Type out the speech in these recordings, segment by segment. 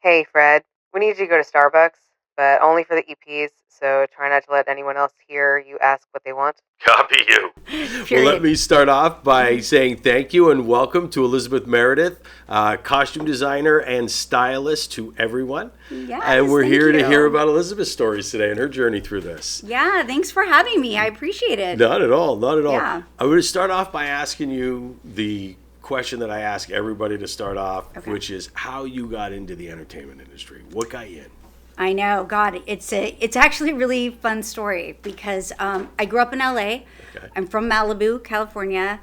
Hey, Fred, we need you to go to Starbucks, but only for the EPs, so try not to let anyone else hear you ask what they want. Copy you. Well, let me start off by saying thank you and welcome to Elizabeth Meredith, costume designer and stylist to everyone. Yes, and we're thank here to you. hear about Elizabeth's stories today and her journey through this. Yeah, thanks for having me. I appreciate it. Not at all, not at all. Yeah. I'm going to start off by asking you the question that I ask everybody to start off, Okay. which is how you got into the entertainment industry. What got you in? I know, God, it's actually a really fun story because I grew up in LA. Okay. I'm from Malibu, California.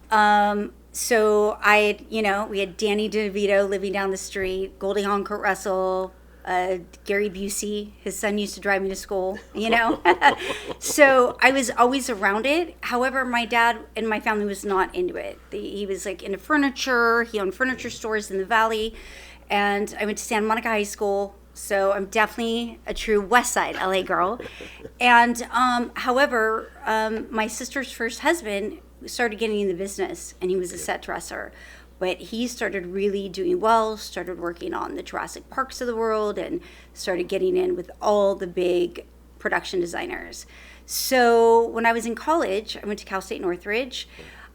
So we had Danny DeVito living down the street, Goldie Hawn, Kurt Russell, Gary Busey. His son used to drive me to school, So I was always around it. However, my dad and my family was not into it. He was like into furniture. He owned furniture stores in the Valley. And I went to Santa Monica High School. So I'm definitely a true West Side LA girl. And however, my sister's first husband started getting in the business, and he was a set dresser. But he started really doing well, started working on the Jurassic Parks of the world, and started getting in with all the big production designers. So when I was in college, I went to Cal State Northridge.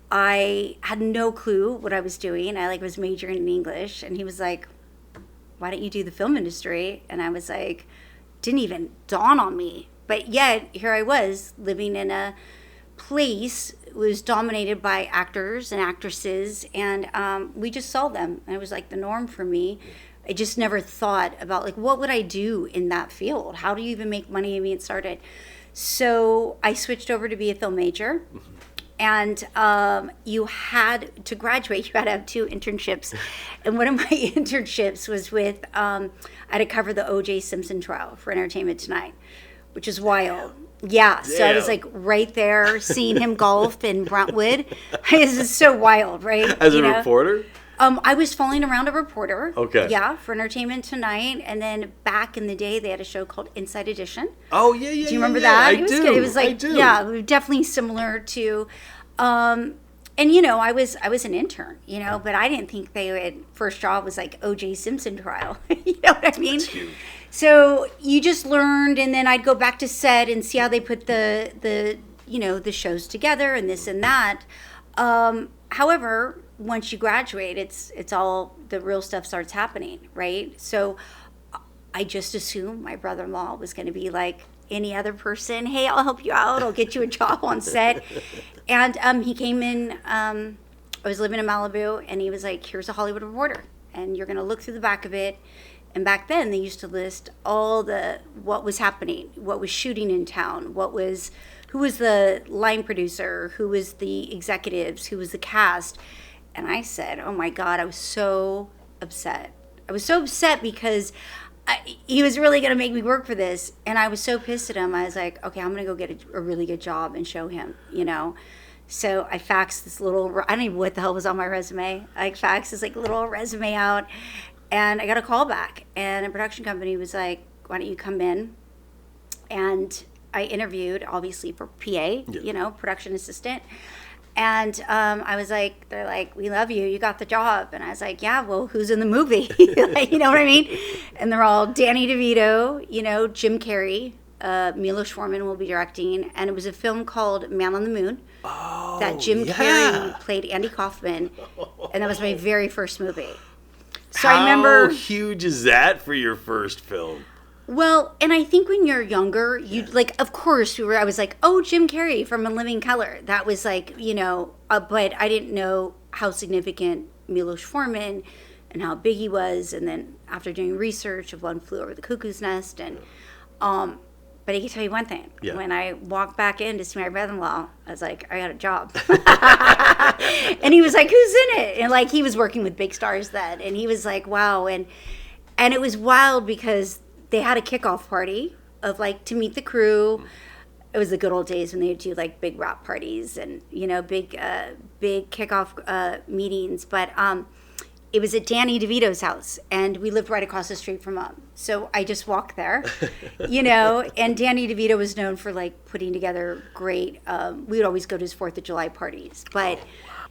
I had no clue what I was doing. I was majoring in English, and he was like, why don't you do the film industry? And I was like, didn't even dawn on me. But yet, here I was living in a place that was dominated by actors and actresses, and we just saw them. And it was like the norm for me. I just never thought about what would I do in that field? How do you even make money and get started? So I switched over to be a film major. And you had to graduate, you had to have 2 internships. And one of my internships was with, I had to cover the O.J. Simpson trial for Entertainment Tonight, which is wild. Yeah, so I was right there seeing him golf in Brentwood. This is so wild, right? As a reporter? I was following around a reporter. Okay. Yeah, for Entertainment Tonight. And then back in the day, they had a show called Inside Edition. Oh, yeah. Do you remember that? I do. It was I do. Yeah, definitely similar to, and I was an intern, but I didn't think they would, first job was like O.J. Simpson trial. You know what I mean? That's huge. So you just learned, and then I'd go back to set and see how they put the shows together and this and that. However, once you graduate, it's all the real stuff starts happening, right? So I just assumed my brother-in-law was going to be like any other person. Hey, I'll help you out. I'll get you a job on set. And he came in. I was living in Malibu, and he was like, "Here's a Hollywood Reporter, and you're going to look through the back of it." And back then, they used to list all what was happening, what was shooting in town, who was the line producer, who was the executives, who was the cast. And I said, oh my God, I was so upset. I was so upset because he was really going to make me work for this. And I was so pissed at him. I was like, okay, I'm going to go get a really good job and show him, So I faxed this little, I don't even know what the hell was on my resume. I faxed this little resume out, and I got a call back. And a production company was like, why don't you come in? And I interviewed, obviously, for PA, production assistant. And I was like, they're like, we love you. You got the job. And I was like, yeah, well, who's in the movie? You know what I mean? And they're all Danny DeVito, Jim Carrey, Milos Forman will be directing. And it was a film called Man on the Moon that Jim Carrey played Andy Kaufman. And that was my very first movie. So I remember. How huge is that for your first film? Well, and I think when you're younger, you of course, I was like, oh, Jim Carrey from In Living Color. That was but I didn't know how significant Milos Forman and how big he was. And then after doing research of One Flew Over the Cuckoo's Nest, and but I can tell you one thing. Yeah. When I walked back in to see my brother-in-law, I was like, I got a job. And he was like, who's in it? And he was working with big stars then. And he was like, wow. And it was wild because they had a kickoff party of to meet the crew. It was the good old days when they would do big rap parties and big kickoff meetings. But it was at Danny DeVito's house, and we lived right across the street from him. So I just walked there, And Danny DeVito was known for putting together great. We would always go to his 4th of July parties, but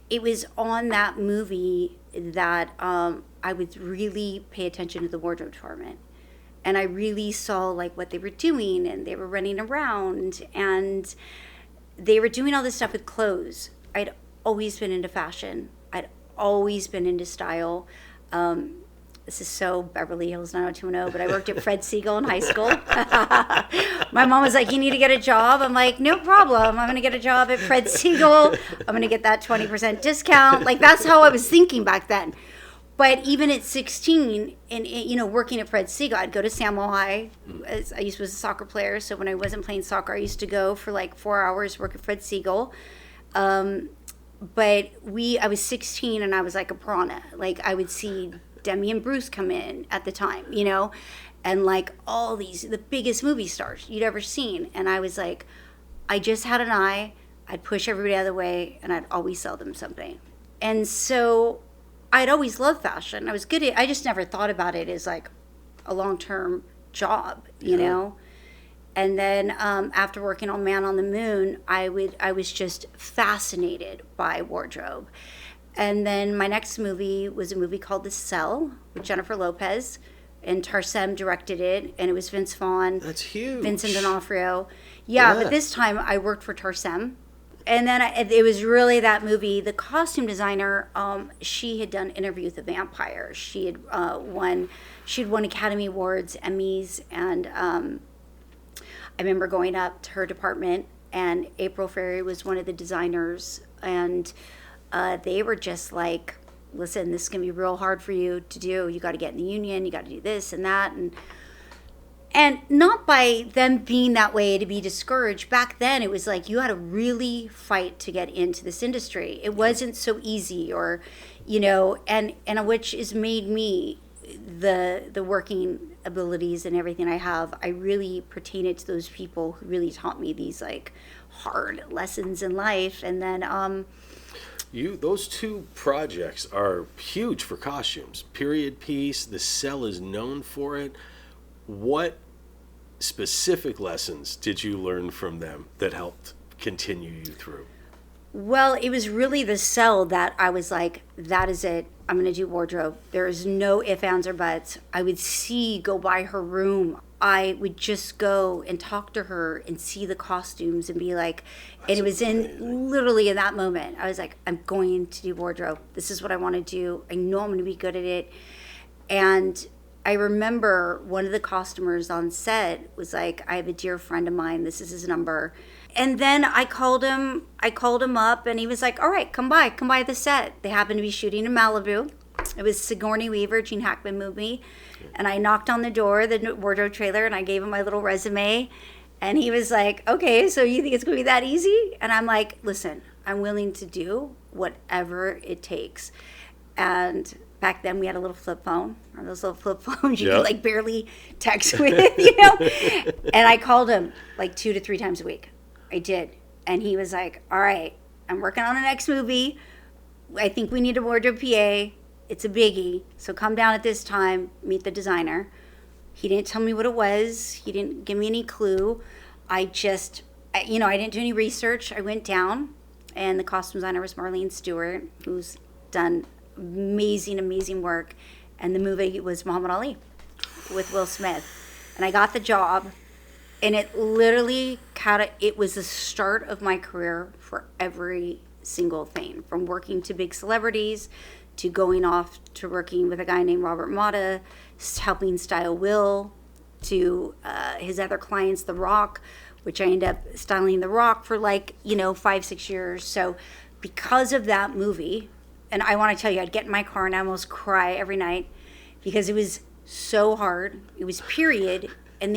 it was on that movie that I would really pay attention to the wardrobe department. And I really saw like what they were doing, and they were running around, and they were doing all this stuff with clothes. I'd always been into fashion. I'd always been into style. This is so Beverly Hills 90210, but I worked at Fred Siegel in high school. My mom was like, you need to get a job. I'm like, no problem. I'm going to get a job at Fred Siegel. I'm going to get that 20% discount. Like, that's how I was thinking back then. But even at 16, and you know, working at Fred Siegel, I'd go to Samuel High. I used to be a soccer player, so when I wasn't playing soccer, I used to go for like 4 hours, work at Fred Siegel. But I was 16, and I was like a piranha. Like, I would see Demi and Bruce come in at the time, you know, and like all these, the biggest movie stars you'd ever seen. And I was like, I just had an eye. I'd push everybody out of the way, and I'd always sell them something. And so I'd always loved fashion. I was good at it. I just never thought about it as like a long-term job, you know? And then after working on Man on the Moon, I was just fascinated by wardrobe. And then my next movie was a movie called The Cell with Jennifer Lopez, and Tarsem directed it, and it was Vince Vaughn. That's huge. Vincent D'Onofrio. Yeah, but this time I worked for Tarsem. And then it was really that movie. The costume designer, she had done Interview with the Vampire. She'd won Academy Awards, Emmys, and I remember going up to her department, and April Ferry was one of the designers, and they were just like, listen, this is going to be real hard for you to do. You got to get in the union. You got to do this and that. And not by them being that way to be discouraged. Back then, it was like you had to really fight to get into this industry. It wasn't so easy, or, you know, and which has made me the working abilities and everything I have. I really pertained to those people who really taught me these like hard lessons in life. And then those two projects are huge for costumes. Period piece. The Cell is known for it. What specific lessons did you learn from them that helped continue you through? Well, it was really The Cell that I was like, that is it. I'm going to do wardrobe. There is no ifs, ands, or buts. I would go by her room. I would just go and talk to her and see the costumes and be like, and it was literally in that moment, I was like, I'm going to do wardrobe. This is what I want to do. I know I'm going to be good at it. And I remember one of the costumers on set was like, I have a dear friend of mine. This is his number. And then I called him up, and he was like, all right, come by the set. They happened to be shooting in Malibu. It was Sigourney Weaver, Gene Hackman movie. And I knocked on the door, the wardrobe trailer, and I gave him my little resume. And he was like, okay, so you think it's going to be that easy? And I'm like, listen, I'm willing to do whatever it takes. And back then we had a little flip phone, or those little flip phones you could like barely text with, you know? And I called him like 2 to 3 times a week. I did. And he was like, all right, I'm working on the next movie. I think we need a wardrobe PA. It's a biggie. So come down at this time, meet the designer. He didn't tell me what it was. He didn't give me any clue. I didn't do any research. I went down, and the costume designer was Marlene Stewart, who's done amazing work. And the movie was Muhammad Ali with Will Smith. And I got the job, and it literally it was the start of my career for every single thing, from working to big celebrities to going off to working with a guy named Robert Mata, helping style Will, to his other clients, The Rock, which I ended up styling The Rock for 5-6 years. So because of that movie, and I want to tell you, I'd get in my car and I almost cry every night because it was so hard. It was period. And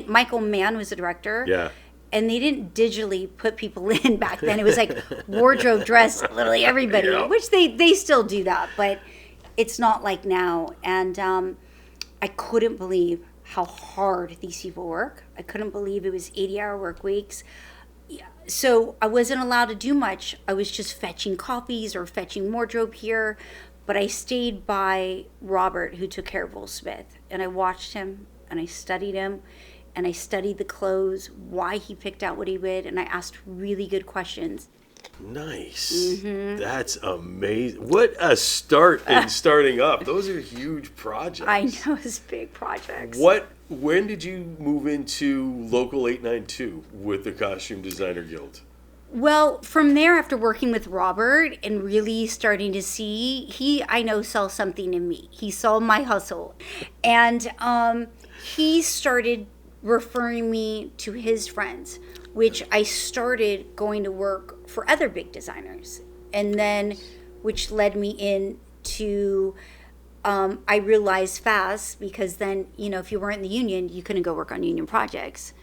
Michael Mann was the director. Yeah. And they didn't digitally put people in back then. It was like wardrobe, dress, literally everybody, which they still do that, but it's not like now. And I couldn't believe how hard these people work. I couldn't believe it was 80-hour work weeks. So I wasn't allowed to do much. I was just fetching copies or fetching wardrobe here. But I stayed by Robert, who took care of Will Smith. And I watched him, and I studied him. And I studied the clothes, why he picked out what he did, and I asked really good questions. Nice. That's amazing. What a start in starting up. Those are huge projects. I know, it's big projects. When did you move into Local 892 with the Costume Designer Guild? Well, from there, after working with Robert and really starting to see, I know, saw something in me. He saw my hustle. And he started referring me to his friends, which I started going to work for other big designers. And then, which led me into, I realized fast, because then, if you weren't in the union, you couldn't go work on union projects.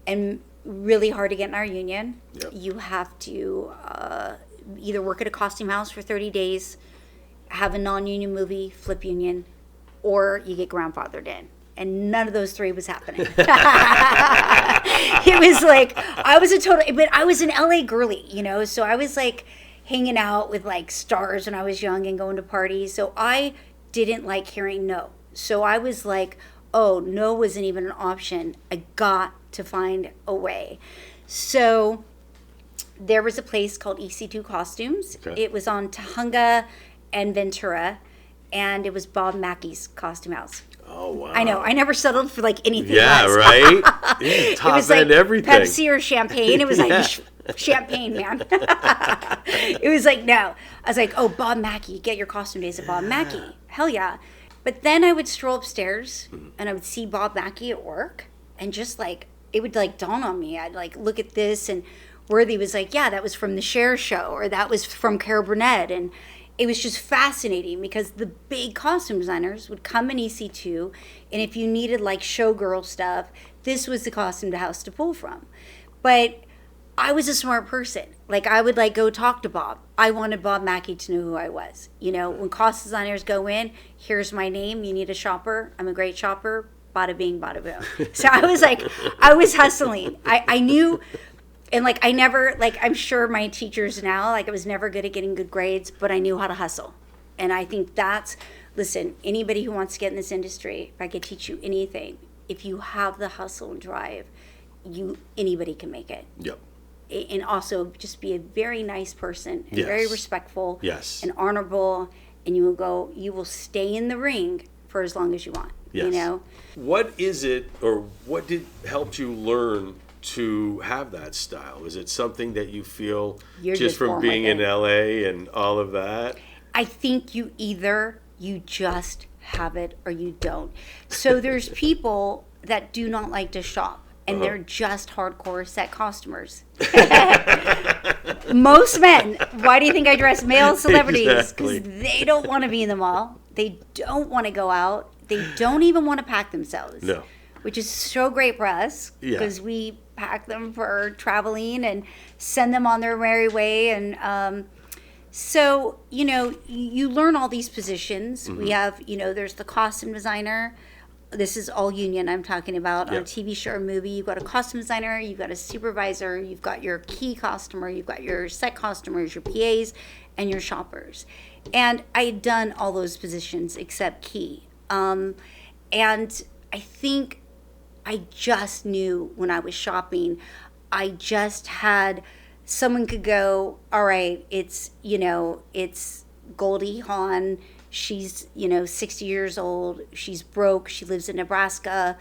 And really hard to get in our union. Yep. You have to either work at a costume house for 30 days, have a non-union movie, flip union, or you get grandfathered in. And none of those three was happening. It was like, but I was an LA girly, so I was like hanging out with like stars when I was young and going to parties. So I didn't like hearing no. So I was like, oh, no wasn't even an option. I got to find a way. So there was a place called EC2 Costumes. Okay. It was on Tahunga and Ventura, and it was Bob Mackey's costume house. Oh, wow. I know. I never settled for like anything Yeah, less. right? Yeah, top It was end like everything. Pepsi or champagne. It was like Yeah. champagne, man. It was like, no. I was like, oh, Bob Mackey. Get your costume days at Bob Mackey. Hell yeah. But then I would stroll upstairs and I would see Bob Mackey at work, and just like, it would like dawn on me. I'd like look at this, and Worthy was like, yeah, that was from the Cher show, or that was from Carol Burnett. And it was just fascinating because the big costume designers would come in EC2, and if you needed like showgirl stuff, this was the costume house to pull from. But I was a smart person. Like, I would like go talk to Bob. I wanted Bob Mackey to know who I was. When costume designers go in, here's my name. You need a shopper. I'm a great shopper. Bada bing, bada boom. So I was like, I was hustling. I knew, and like, I never, like, I'm sure my teachers now, like, I was never good at getting good grades, but I knew how to hustle. And I think listen, anybody who wants to get in this industry, if I could teach you anything, if you have the hustle and drive, anybody can make it. Yep. And also just be a very nice person and Yes. very respectful Yes. and honorable, and you will stay in the ring for as long as you want. Yes. What is it, or what helped you learn to have that style? Is it something that you feel You're just from born being with in it. LA and all of that? I think you just have it or you don't. So there's people that do not like to shop, and they're just hardcore set costumers. Most men. Why do you think I dress male celebrities? Because Exactly. they don't want to be in the mall. They don't want to go out. They don't even want to pack themselves. No. Which is so great for us, Yeah. because we pack them for traveling and send them on their merry way. And so, you learn all these positions. We have, there's the costume designer. This is all union I'm talking about. On a Yep. TV show or movie, you've got a costume designer, you've got a supervisor, you've got your key costumer, you've got your set costumers, your PAs, and your shoppers. And I had done all those positions except key. And I think I just knew when I was shopping, I just had, someone could go, all right, it's Goldie Hawn. She's, 60 years old. She's broke. She lives in Nebraska.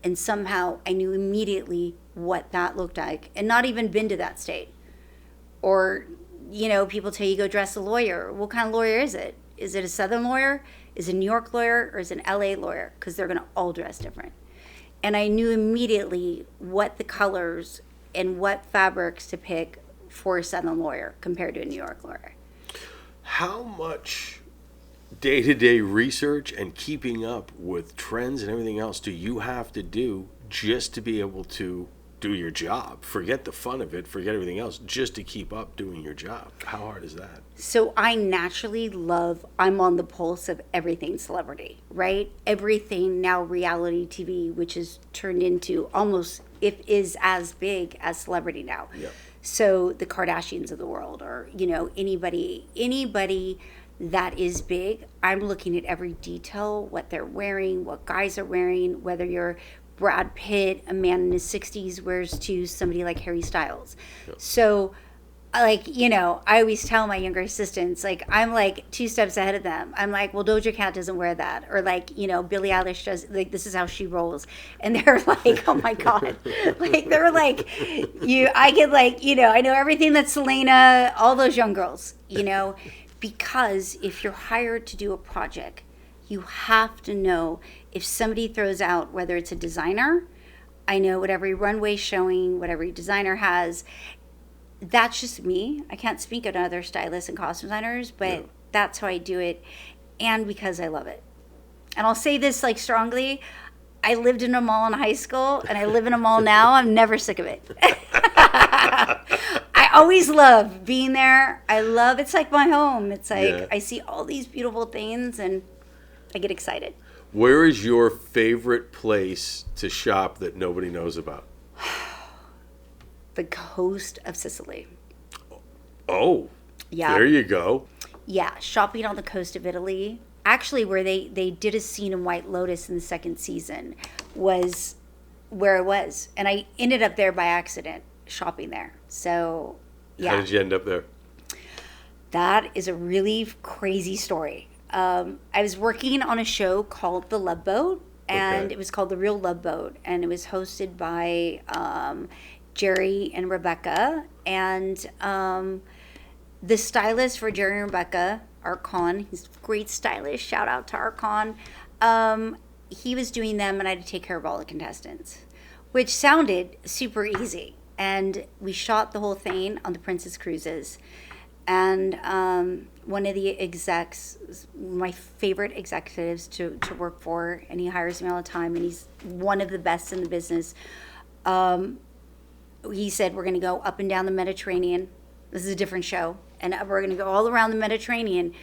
And somehow I knew immediately what that looked like, and not even been to that state. Or, people tell you go dress a lawyer. What kind of lawyer is it? Is it a Southern lawyer? Is it a New York lawyer? Or is it an LA lawyer? Because they're going to all dress different. And I knew immediately what the colors and what fabrics to pick for a Southern lawyer compared to a New York lawyer. How much day-to-day research and keeping up with trends and everything else do you have to do just to be able to do your job? Forget the fun of it, forget everything else, just to keep up doing your job. How hard is that? So I naturally I'm on the pulse of everything celebrity, right? Everything now reality TV, which is turned into almost, it is as big as celebrity now. Yep. So the Kardashians of the world, or, anybody that is big, I'm looking at every detail, what they're wearing, what guys are wearing, whether you're Brad Pitt, a man in his 60s, wears to somebody like Harry Styles. Yep. So like, you know, I always tell my younger assistants, like, I'm like 2 steps ahead of them. I'm like, well, Doja Cat doesn't wear that. Or like, you know, Billie Eilish does, like, this is how she rolls. And they're like, oh my God. Like, they're like, I get like, you know, I know everything that's Selena, all those young girls, you know, because if you're hired to do a project, you have to know if somebody throws out, whether it's a designer, I know what every runway showing, what every designer has. That's just me. I can't speak of other stylists and costume designers, but that's how I do it, and because I love it. And I'll say this like strongly: I lived in a mall in high school, and I live in a mall now. I'm never sick of it. I always love being there. I love it's like my home. It's like I see all these beautiful things, and I get excited. Where is your favorite place to shop that nobody knows about? The coast of Sicily. Oh, yeah. There you go. Yeah, shopping on the coast of Italy. Actually, where they did a scene in White Lotus in the second season was where I was. And I ended up there by accident, shopping there. So, yeah. How did you end up there? That is a really crazy story. I was working on a show called The Love Boat, and it was called The Real Love Boat, and it was hosted by Jerry and Rebecca, and the stylist for Jerry and Rebecca, Archon, he's a great stylist, shout out to Archon, he was doing them, and I had to take care of all the contestants, which sounded super easy, and we shot the whole thing on the Princess Cruises, and one of the execs, my favorite executives to work for, and he hires me all the time, and he's one of the best in the business. He said, we're going to go up and down the Mediterranean. This is a different show. And we're going to go all around the Mediterranean.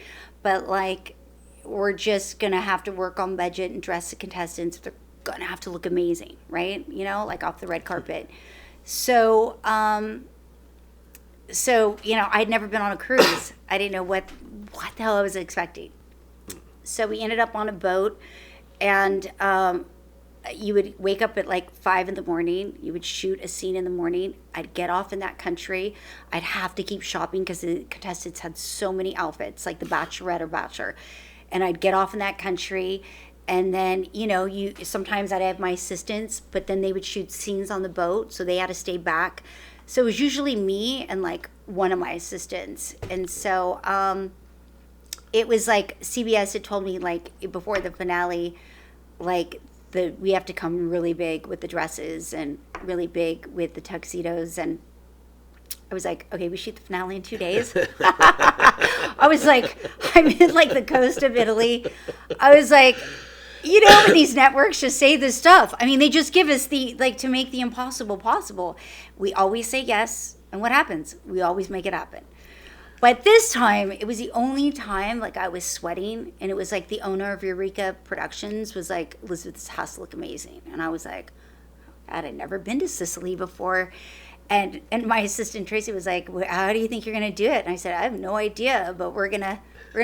But, like, we're just going to have to work on budget and dress the contestants. They're going to have to look amazing, right? You know, like off the red carpet. So, you know, I'd never been on a cruise. I didn't know what the hell I was expecting. So we ended up on a boat, and you would wake up at like 5 a.m. You would shoot a scene in the morning. I'd get off in that country. I'd have to keep shopping because the contestants had so many outfits, like the bachelorette or bachelor. And I'd get off in that country, and then, you know, sometimes I'd have my assistants, but then they would shoot scenes on the boat, so they had to stay back. So it was usually me and like one of my assistants. And so it was like CBS had told me, like, before the finale, like, we have to come really big with the dresses and really big with the tuxedos. And I was like, okay, we shoot the finale in 2 days. I was like, I'm in like the coast of Italy. I was like, you know, these networks just say this stuff. I mean, they just give us to make the impossible possible. We always say yes. And what happens? We always make it happen. But this time, it was the only time, like, I was sweating. And it was like the owner of Eureka Productions was like, Elizabeth, this has to look amazing. And I was like, God, I'd never been to Sicily before. And my assistant, Tracy, was like, well, how do you think you're going to do it? And I said, I have no idea, but we're gonna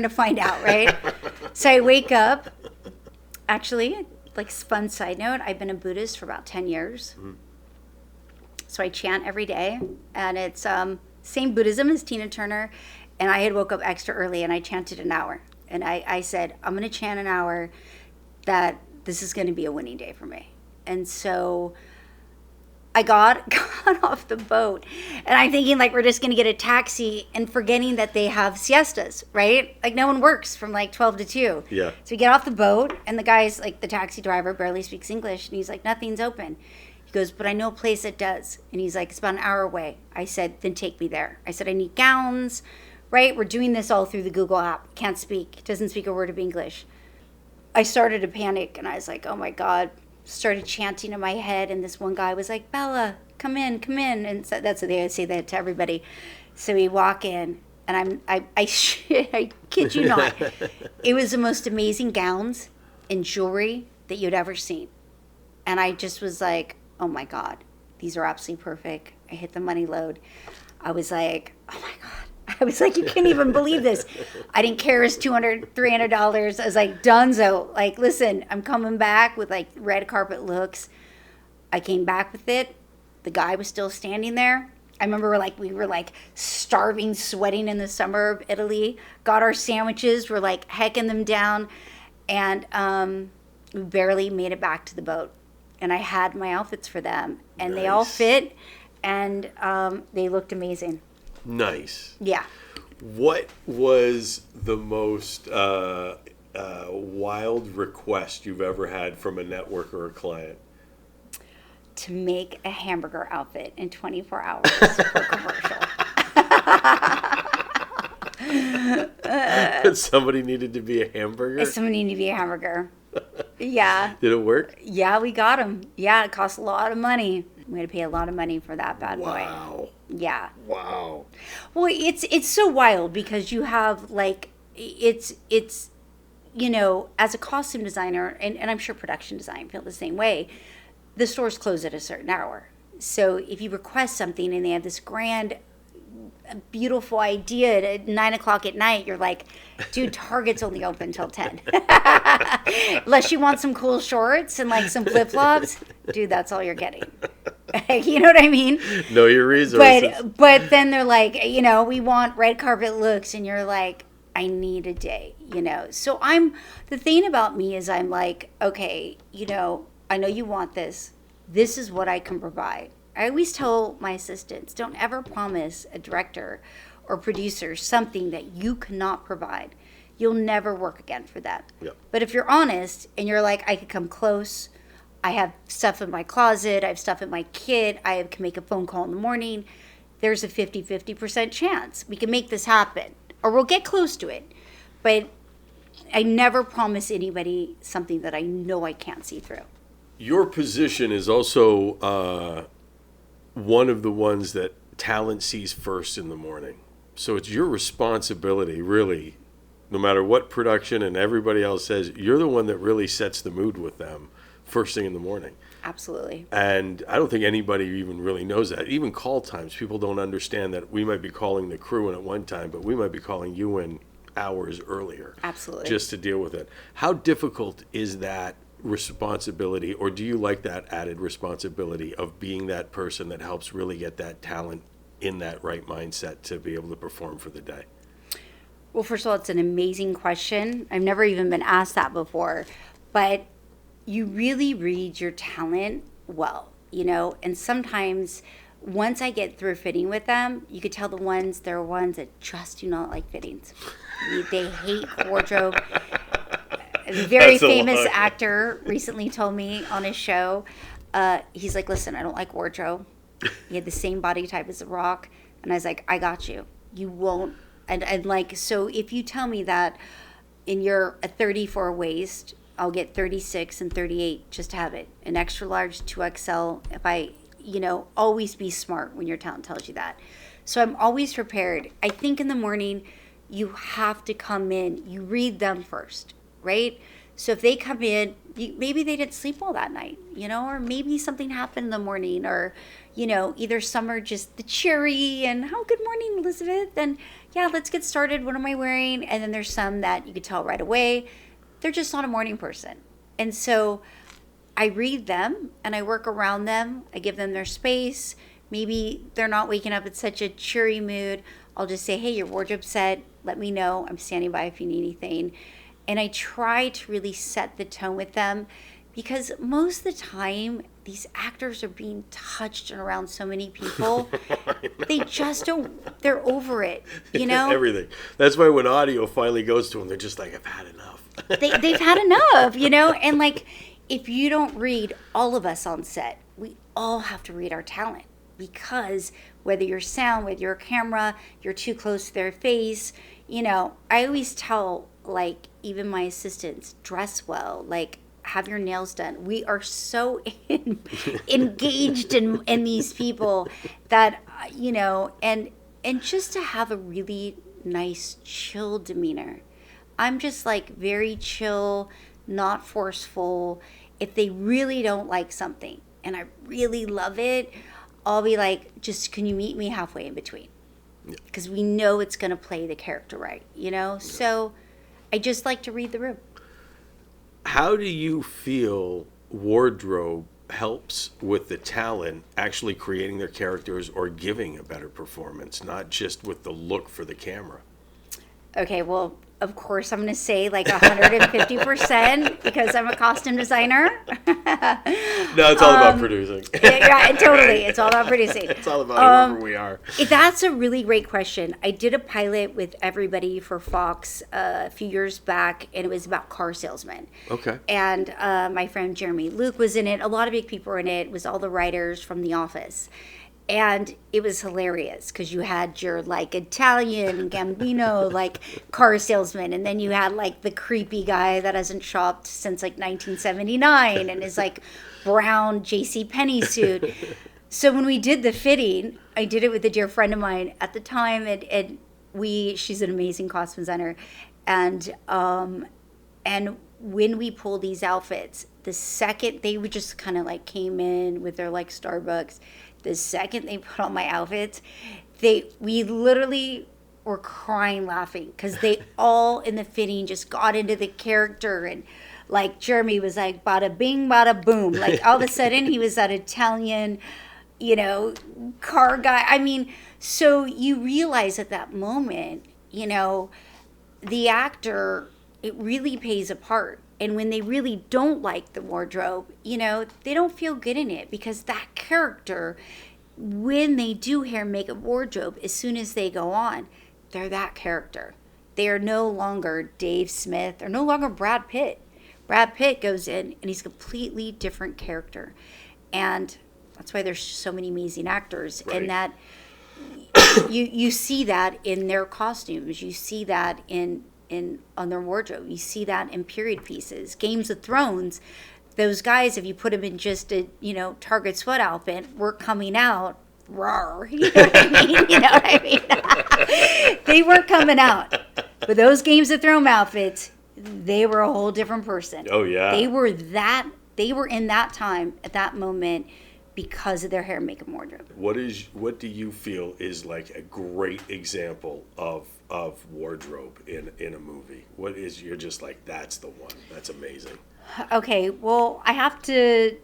find out, right? So I wake up. Actually, like, fun side note, I've been a Buddhist for about 10 years. Mm-hmm. So I chant every day, and it's same Buddhism as Tina Turner. And I had woke up extra early, and I chanted an hour. And I said, I'm going to chant an hour that this is going to be a winning day for me. And so I got off the boat, and I'm thinking, like, we're just going to get a taxi, and forgetting that they have siestas, right? Like, no one works from like 12 to 2. Yeah. So we get off the boat, and the guy's like, the taxi driver barely speaks English, and he's like, nothing's open. He goes, but I know a place that does. And he's like, it's about an hour away. I said, then take me there. I said, I need gowns, right? We're doing this all through the Google app. Can't speak, doesn't speak a word of English. I started to panic, and I was like, oh my God. Started chanting in my head, and this one guy was like, Bella, come in. And so that's what they would say that to everybody. So we walk in, and I kid you not, it was the most amazing gowns and jewelry that you'd ever seen. And I just was like, oh my God, these are absolutely perfect. I hit the money load. I was like, oh my God. I was like, you can't even believe this. I didn't care. It's $200, $300. I was like, donezo. Like, listen, I'm coming back with like red carpet looks. I came back with it. The guy was still standing there. I remember we were like starving, sweating in the summer of Italy. Got our sandwiches, we're like hecking them down, and we barely made it back to the boat. And I had my outfits for them, and they all Nice. fit, and they looked amazing. Nice. Yeah. What was the most wild request you've ever had from a network or a client? To make a hamburger outfit in 24 hours for commercial. Somebody needed to be a hamburger? Somebody need to be a hamburger. Yeah. Did it work? Yeah, we got them. Yeah, it cost a lot of money. We had to pay a lot of money for that bad boy. Wow. Yeah. Wow. Well, it's so wild because you have it's as a costume designer, and I'm sure production design feel the same way. The stores close at a certain hour. So if you request something and they have this grand, beautiful idea at 9:00 at night, you're like, dude, Target's only open till 10. Unless you want some cool shorts and some flip flops, dude, that's all you're getting. You know what I mean? Know your resources. But then they're like, we want red carpet looks, and you're like, I need a day, So the thing about me is I'm like, okay, I know you want this. This is what I can provide. I always tell my assistants, don't ever promise a director or producer something that you cannot provide. You'll never work again for that. Yep. But if you're honest and you're like, I could come close, I have stuff in my closet, I have stuff in my kit, can make a phone call in the morning, there's a 50% chance we can make this happen. Or we'll get close to it. But I never promise anybody something that I know I can't see through. Your position is also one of the ones that talent sees first in the morning. So it's your responsibility, really, no matter what production and everybody else says, you're the one that really sets the mood with them first thing in the morning. Absolutely. And I don't think anybody even really knows that. Even call times, people don't understand that we might be calling the crew in at one time, but we might be calling you in hours earlier. Absolutely. Just to deal with it. How difficult is that responsibility, or do you like that added responsibility of being that person that helps really get that talent in that right mindset to be able to perform for the day? Well, first of all, it's an amazing question. I've never even been asked that before, but you really read your talent well, and sometimes once I get through fitting with them, you could tell there are ones that just do not like fittings. They hate wardrobe. A very famous actor recently told me on his show, he's like, listen, I don't like wardrobe. He had the same body type as The Rock. And I was like, I got you. You won't. And so if you tell me that in your a 34 waist, I'll get 36 and 38 just to have it. An extra large 2XL. If I, always be smart when your talent tells you that. So I'm always prepared. I think in the morning, you have to come in. You read them first, right? So if they come in, maybe they didn't sleep well that night, or maybe something happened in the morning, or, either some are just the cheery and, oh, good morning, Elizabeth. And yeah, let's get started. What am I wearing? And then there's some that you could tell right away. They're just not a morning person. And so I read them and I work around them. I give them their space. Maybe they're not waking up in such a cheery mood. I'll just say, hey, your wardrobe's set. Let me know. I'm standing by if you need anything. And I try to really set the tone with them because most of the time, these actors are being touched and around so many people. They just don't, they're over it, Everything. That's why when audio finally goes to them, they're just like, I've had enough. They've had enough, and if you don't read all of us on set, we all have to read our talent because whether you're sound, whether you're camera, you're too close to their face, I always tell, even my assistants, dress well, have your nails done. We are so engaged in these people that, and just to have a really nice, chill demeanor. I'm just very chill, not forceful. If they really don't like something and I really love it, I'll be like, just can you meet me halfway in between? Because we know it's going to play the character right, So I just like to read the room. How do you feel wardrobe helps with the talent actually creating their characters or giving a better performance, not just with the look for the camera? Okay, well, of course, I'm going to say like 150% because I'm a costume designer. No, it's all about producing. Yeah, totally. It's all about producing. It's all about whoever we are. That's a really great question. I did a pilot with everybody for Fox a few years back, and it was about car salesmen. Okay. And my friend Jeremy Luke was in it. A lot of big people were in it. It was all the writers from The Office. And it was hilarious because you had your like Italian Gambino like car salesman, and then you had like the creepy guy that hasn't shopped since like 1979 and is like brown J.C. Penney suit. So when we did the fitting, I did it with a dear friend of mine at the time, and she's an amazing costume designer, and when we pulled these outfits, the second they would just kind of like came in with their like Starbucks. The second they put on my outfits, we literally were crying laughing because they all in the fitting just got into the character, and like Jeremy was like bada bing bada boom, like all of a sudden he was that Italian, car guy. I mean, so you realize at that moment, the actor, it really plays a part. And when they really don't like the wardrobe, they don't feel good in it because that character, when they do hair, makeup, wardrobe, as soon as they go on, they're that character. They are no longer Dave Smith or no longer Brad Pitt. Brad Pitt goes in and he's a completely different character. And that's why there's so many amazing actors. Right. And that you see that in their costumes. You see that on their wardrobe. You see that in period pieces. Games of Thrones, those guys, if you put them in just a Target sweat outfit, were coming out raw. You know what I mean? They weren't coming out. But those Games of Thrones outfits, they were a whole different person. Oh yeah. They were in that time at that moment because of their hair, makeup, wardrobe. What do you feel is like a great example of wardrobe in a movie? What is, you're just like, that's the one, that's amazing? Okay, well, I have to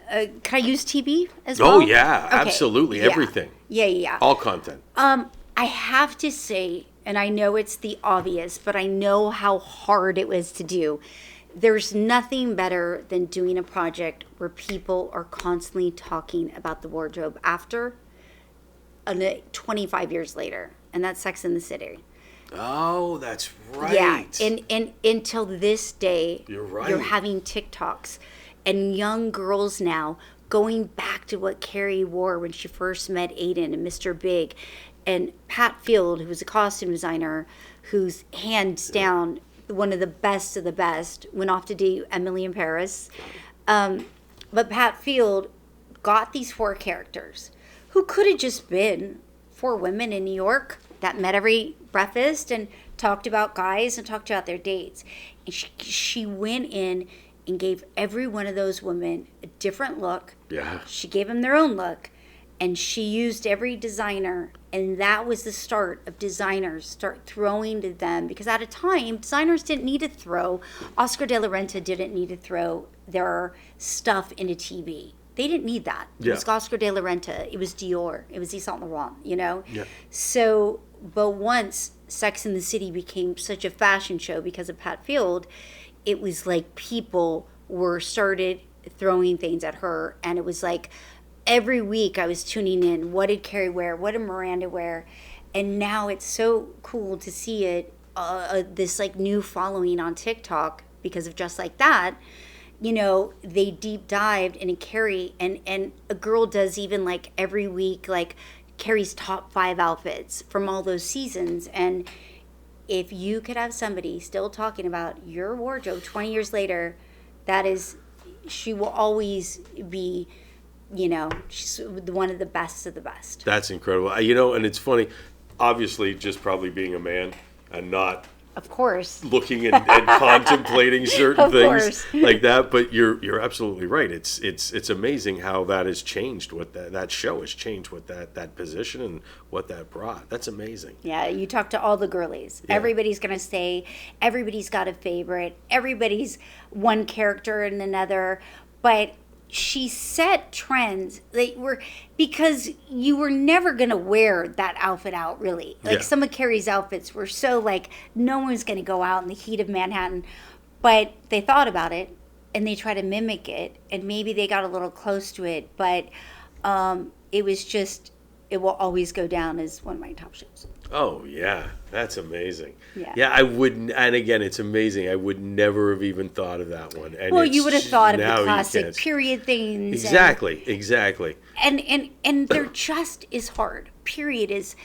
can I use TV as well? Oh yeah, Okay. absolutely. Yeah. Everything, Yeah. all content. I have to say, and I know it's the obvious, but I know how hard it was to do. There's nothing better than doing a project where people are constantly talking about the wardrobe after 25 years later, and that's Sex and the City. Oh, that's right. Yeah, and until this day, You're right. You're having TikToks and young girls now going back to what Carrie wore when she first met Aiden and Mr. Big, and Pat Field, who was a costume designer, who's hands down one of the best, went off to do Emily in Paris. But Pat Field got these 4 characters who could have just been 4 women in New York that met every breakfast and talked about guys and talked about their dates. And she went in and gave every one of those women a different look. Yeah. She gave them their own look. And she used every designer, and that was the start of designers start throwing to them, because at a time designers didn't need to throw. Oscar de la Renta didn't need to throw their stuff into TV. They didn't need that. It was Oscar de la Renta. It was Dior. It was Yves Saint Laurent. Yeah. So, but once Sex and the City became such a fashion show because of Pat Field, it was like people started throwing things at her, and it was like, every week I was tuning in. What did Carrie wear? What did Miranda wear? And now it's so cool to see it, this like new following on TikTok because of Just Like That. They deep dived into Carrie, and a girl does even like every week, like Carrie's top 5 outfits from all those seasons. And if you could have somebody still talking about your wardrobe 20 years later, she will always be, she's one of the best of the best. That's incredible. And it's funny, obviously, just probably being a man and not Of course. looking and contemplating certain Of things course. like that. But you're absolutely right. It's amazing how that has changed. What that show has changed. What that position and what that brought. That's amazing. Yeah, you talk to all the girlies. Yeah. Everybody's going to say, everybody's got a favorite. Everybody's one character and another. But she set trends that were, because you were never going to wear that outfit out, really. Like Yeah. some of Carrie's outfits were so like no one's going to go out in the heat of Manhattan, but they thought about it and they tried to mimic it, and maybe they got a little close to it, but it was just, it will always go down as one of my top shows. Oh yeah, that's amazing. Yeah. Yeah, I wouldn't. And again, it's amazing. I would never have even thought of that one. And Well, you would have thought of now the you classic can. period things. Exactly. And they're just as hard. Period is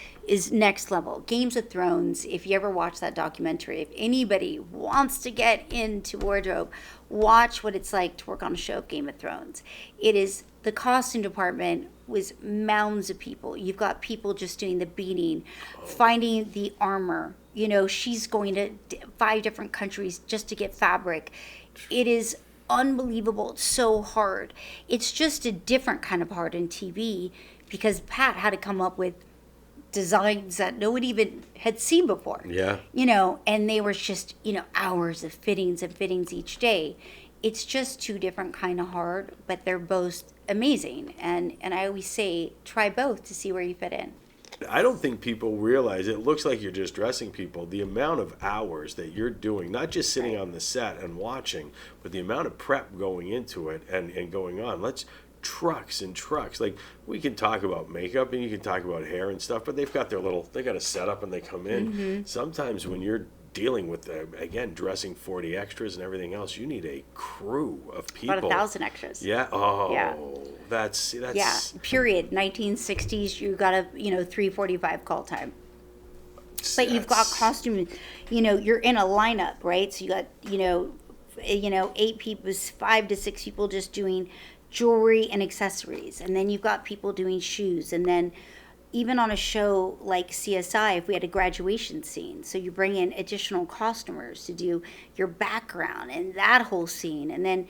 next level. Games of Thrones, if you ever watch that documentary, if anybody wants to get into wardrobe, watch what it's like to work on a show of Game of Thrones. It is, the costume department was mounds of people. You've got people just doing the beading, finding the armor. You know, she's going to 5 different countries just to get fabric. It is unbelievable. It's so hard. It's just a different kind of hard in TV, because Pat had to come up with designs that no one even had seen before. Yeah. You know, and they were just, hours of fittings and fittings each day. It's just 2 different kind of hard, but they're both amazing. And I always say, try both to see where you fit in. I don't think people realize, it looks like you're just dressing people. The amount of hours that you're doing, not just sitting on the set and watching, but the amount of prep going into it and going on. Trucks and trucks. Like, we can talk about makeup and you can talk about hair and stuff, but they've got they got a setup and they come in. Mm-hmm. Sometimes when you're dealing with, again, dressing 40 extras and everything else, you need a crew of people. About 1,000 extras. Yeah. Oh, Yeah. That's Yeah, period. 1960s, you got a 3:45 call time. But you've got costume, you're in a lineup, right? So you got 8 people, 5 to 6 people just doing jewelry and accessories, and then you've got people doing shoes, and then even on a show like CSI, if we had a graduation scene, so you bring in additional costumers to do your background and that whole scene, and then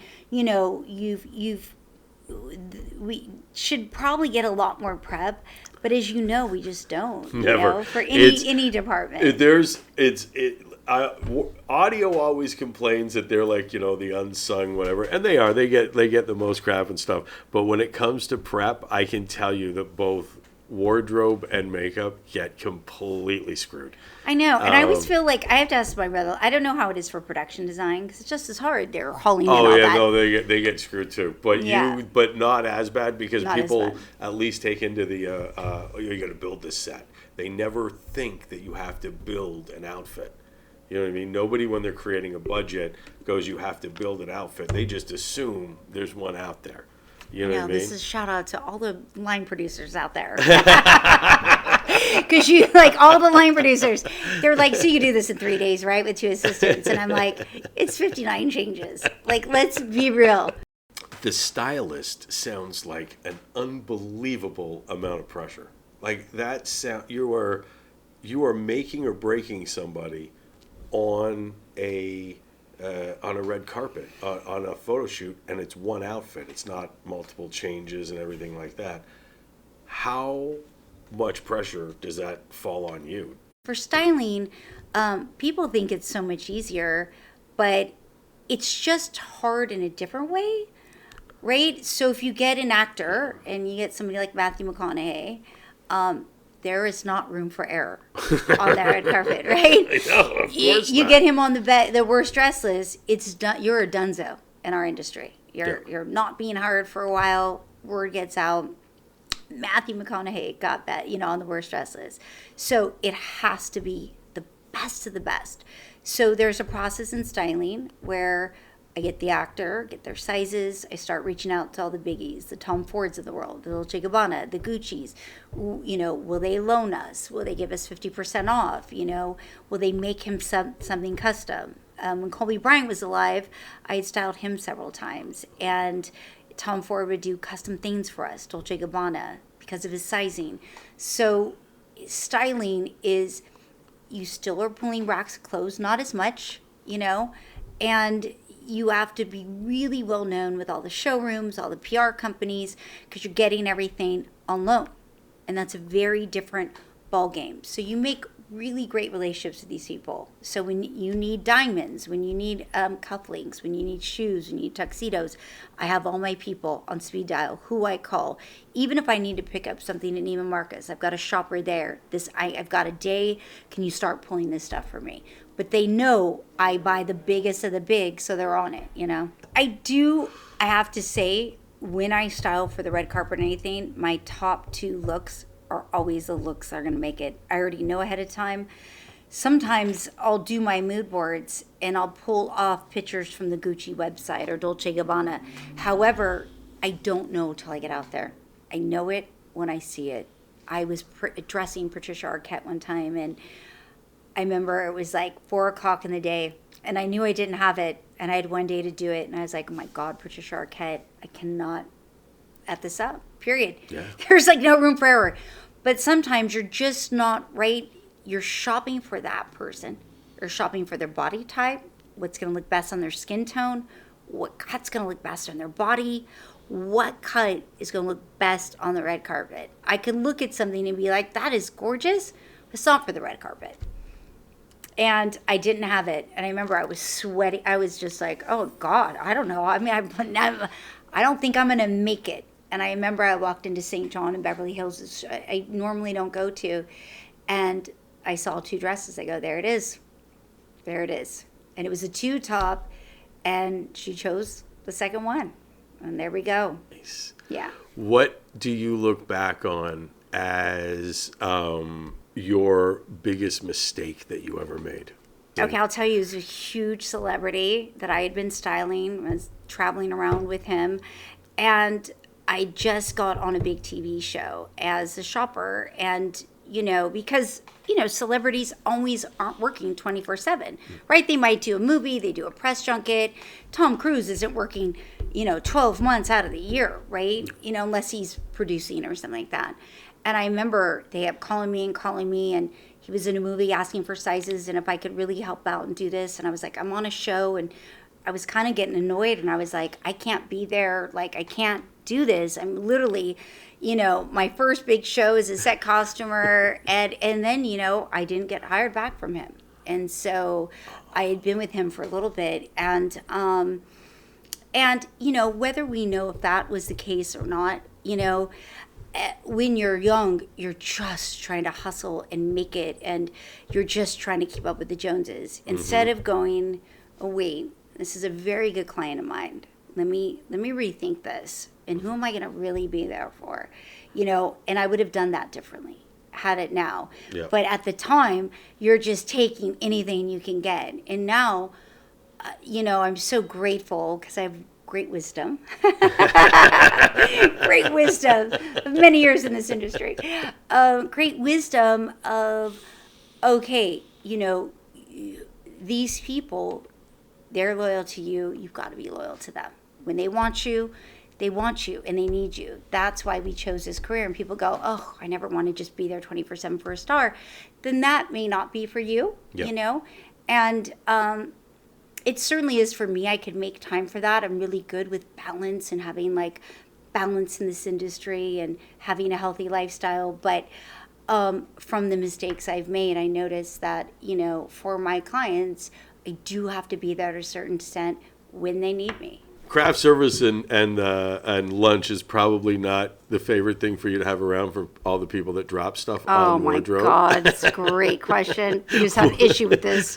we should probably get a lot more prep, but as you know, we just don't. Never. For any department. Audio always complains that they're like, the unsung whatever, and they are. They get the most crap and stuff. But when it comes to prep, I can tell you that both wardrobe and makeup get completely screwed. I know, and I always feel like I have to ask my brother. I don't know how it is for production design, because it's just as hard. They're hauling in all that. No, they get screwed too. But but not as bad, because Not as people bad. at least take into the you got to build this set. They never think that you have to build an outfit. You know what I mean? Nobody, when they're creating a budget, goes, you have to build an outfit. They just assume there's one out there. You know what I mean? This is a shout out to all the line producers out there. Because all the line producers, they're like, so you do this in 3 days, right? With 2 assistants. And I'm like, it's 59 changes. Like, let's be real. The stylist sounds like an unbelievable amount of pressure. Like, that sound, you are making or breaking somebody on a red carpet, on a photo shoot, and it's one outfit. It's not multiple changes and everything like that. How much pressure does that fall on you? For styling, people think it's so much easier, but it's just hard in a different way, right? So if you get an actor and you get somebody like Matthew McConaughey, there is not room for error on that red carpet, right? I know, of course You not. get him on the worst dress list, it's done. You're a dunzo in our industry. You're not being hired for a while. Word gets out. Matthew McConaughey got that, on the worst dress list. So it has to be the best of the best. So there's a process in styling where I get the actor, get their sizes. I start reaching out to all the biggies, the Tom Fords of the world, the Dolce & Gabbana, the Gucci's. Will they loan us? Will they give us 50% off? Will they make him something custom? When Kobe Bryant was alive, I had styled him several times. And Tom Ford would do custom things for us, Dolce & Gabbana, because of his sizing. So styling is, you still are pulling racks of clothes, not as much, and you have to be really well known with all the showrooms, all the PR companies, because you're getting everything on loan. And that's a very different ball game. So you make really great relationships with these people. So when you need diamonds, when you need cufflinks, when you need shoes, when you need tuxedos, I have all my people on speed dial who I call. Even if I need to pick up something in Neiman Marcus, I've got a shopper there. I've got a day. Can you start pulling this stuff for me? But they know I buy the biggest of the big, so they're on it, you know. I have to say, when I style for the red carpet or anything, my top 2 looks are always the looks that are going to make it. I already know ahead of time. Sometimes I'll do my mood boards and I'll pull off pictures from the Gucci website or Dolce & Gabbana. However, I don't know till I get out there. I know it when I see it. I was dressing Patricia Arquette one time, and I remember it was like 4 o'clock in the day, and I knew I didn't have it, and I had one day to do it, and I was like, oh my God, Patricia Arquette, I cannot at this up, period. Yeah. There's like no room for error. But sometimes you're just not right. You're shopping for that person. You're shopping for their body type, what's going to look best on their skin tone, what cut's going to look best on their body, what cut is going to look best on the red carpet. I can look at something and be like, that is gorgeous, but it's not for the red carpet. And I didn't have it. And I remember I was sweating. I was just like, oh God, I don't know. I mean, I don't think I'm going to make it. And I remember I walked into St. John in Beverly Hills, which I normally don't go to, and I saw 2 dresses. I go, there it is. There it is. And it was a 2 top, and she chose the second one. And there we go. Nice. Yeah. What do you look back on as your biggest mistake that you ever made? Okay, I'll tell you, it was a huge celebrity that I had been styling. I was traveling around with him, and I just got on a big TV show as a shopper. And, you know, because, you know, celebrities always aren't working 24/7, right? They might do a movie, they do a press junket. Tom Cruise isn't working, you know, 12 months out of the year, right? You know, unless he's producing or something like that. And I remember they kept calling me, and he was in a movie asking for sizes and if I could really help out and do this. And I was like, I'm on a show, and I was kind of getting annoyed, and I was like, I can't be there. Like, I can't do this. I'm literally, you know, my first big show as a set costumer. and then, you know, I didn't get hired back from him. And so I had been with him for a little bit. And, you know, whether we know if that was the case or not, you know, when you're young, you're just trying to hustle and make it, and you're just trying to keep up with the Joneses. Instead of going, oh, wait, this is a very good client of mine. Let me rethink this. And who am I going to really be there for? You know, and I would have done that differently had it now. Yep. But at the time, you're just taking anything you can get. And now, you know, I'm so grateful because I have great wisdom. Great wisdom of many years in this industry. Great wisdom of, okay, you know, these people, they're loyal to you. You've got to be loyal to them. When they want you and they need you. That's why we chose this career. And people go, oh, I never want to just be there 24/7 for a star. Then that may not be for you, Yep. you know? And it certainly is for me. I could make time for that. I'm really good with balance and having like balance in this industry and having a healthy lifestyle. But from the mistakes I've made, I noticed that, you know, for my clients, I do have to be there to a certain extent when they need me. Craft service and lunch is probably not the favorite thing for you to have around for all the people that drop stuff on wardrobe. Oh my God, that's a great question. You just have an issue with this.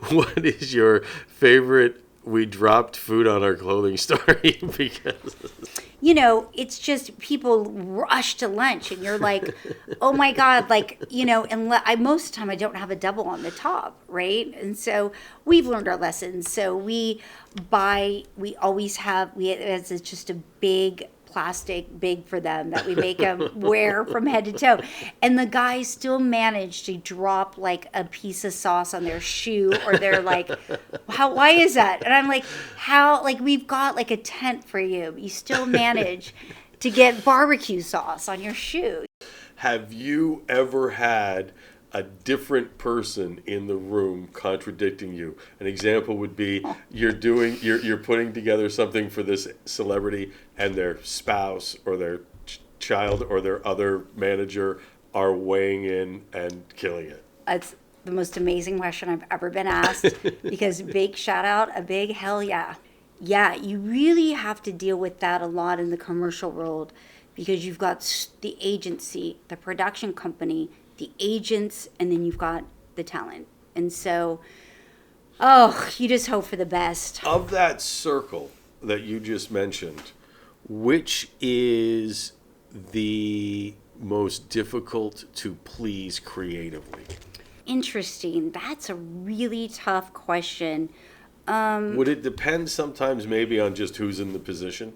What is your favorite we dropped food on our clothing story? Because you know, it's just people rush to lunch and you're like, oh my God, like, you know, and most of the time I don't have a double on the top, right? And so we've learned our lessons. So we always have, it's just a big plastic big for them that we make them wear from head to toe. And the guys still manage to drop like a piece of sauce on their shoe, or they're like, why is that? And I'm like, how, like, we've got like a tent for you. You still manage to get barbecue sauce on your shoe. have you ever had a different person in the room contradicting you? An example would be you're putting together something for this celebrity, and their spouse or their child or their other manager are weighing in and killing it. That's the most amazing question I've ever been asked because big shout out, a big hell yeah. Yeah, you really have to deal with that a lot in the commercial world because you've got the agency, the production company, the agents, and then you've got the talent. And so, oh, you just hope for the best. Of that circle that you just mentioned, which is the most difficult to please creatively? Interesting. That's a really tough question. Would it depend sometimes maybe on just who's in the position?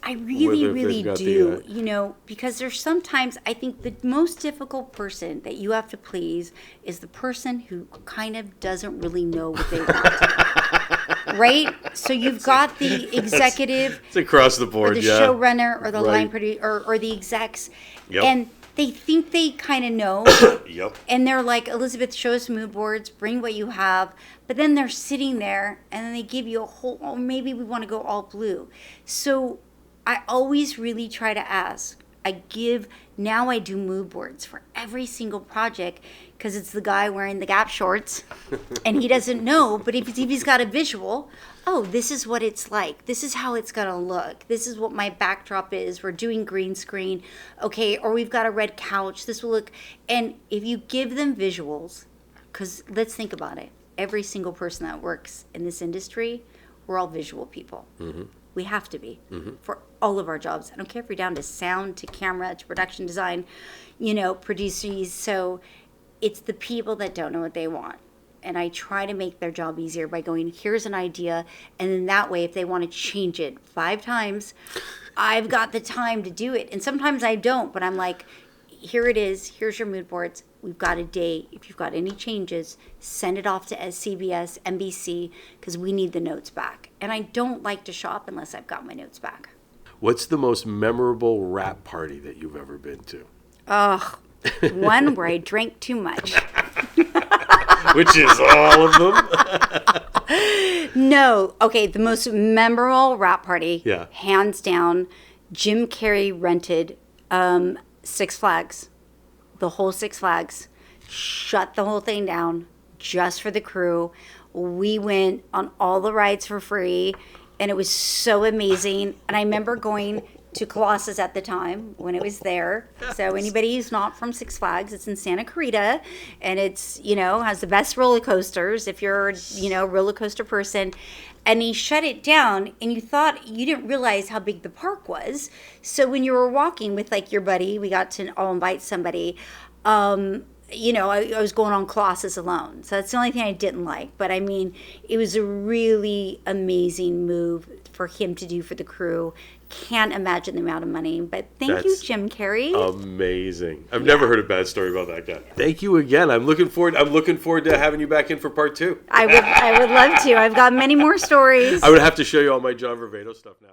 I really, Whether if really they've got do. the, Because there's sometimes I think the most difficult person that you have to please is the person who kind of doesn't really know what they want. Right? So you've got the executive, It's across the board, or the yeah. showrunner, or the Right. line producer, or the execs, Yep. and they think they kind of know. Yep. And they're like, Elizabeth, show us mood boards, bring what you have. But then they're sitting there and then they give you a whole, oh, maybe we want to go all blue. So I always really try to ask. Now I do mood boards for every single project because it's the guy wearing the Gap shorts and he doesn't know. But if he's got a visual, oh, this is what it's like. This is how it's going to look. This is what my backdrop is. We're doing green screen. Okay, or we've got a red couch. This will look. And if you give them visuals, because let's think about it. Every single person that works in this industry, we're all visual people. Mm-hmm. We have to be for all of our jobs. I don't care if you're down to sound, to camera, to production design, producers. So it's the people that don't know what they want. And I try to make their job easier by going, here's an idea. And then that way, if they want to change it 5 times, I've got the time to do it. And sometimes I don't, but I'm like, here it is. Here's your mood boards. We've got a day. If you've got any changes, send it off to CBS, NBC, because we need the notes back. And I don't like to shop unless I've got my notes back. What's the most memorable rap party that you've ever been to? Ugh, one where I drank too much. Which is all of them? No. Okay, the most memorable rap party, Yeah. hands down, Jim Carrey rented Six Flags, the whole Six Flags, shut the whole thing down just for the crew. We went on all the rides for free, and it was so amazing. And I remember going to Colossus at the time when it was there. So anybody who's not from Six Flags, it's in Santa Clarita, and it's, has the best roller coasters if you're, a roller coaster person. And he shut it down, and you didn't realize how big the park was. So when you were walking with like your buddy, we got to all invite somebody. I was going on Colossus alone. So that's the only thing I didn't like. But I mean, it was a really amazing move for him to do for the crew. Can't imagine the amount of money. But thank you, Jim Carrey. Amazing. I've never heard a bad story about that guy. Thank you again. I'm looking forward to having you back in for part 2. I would love to. I've got many more stories. I would have to show you all my John Vervato stuff now.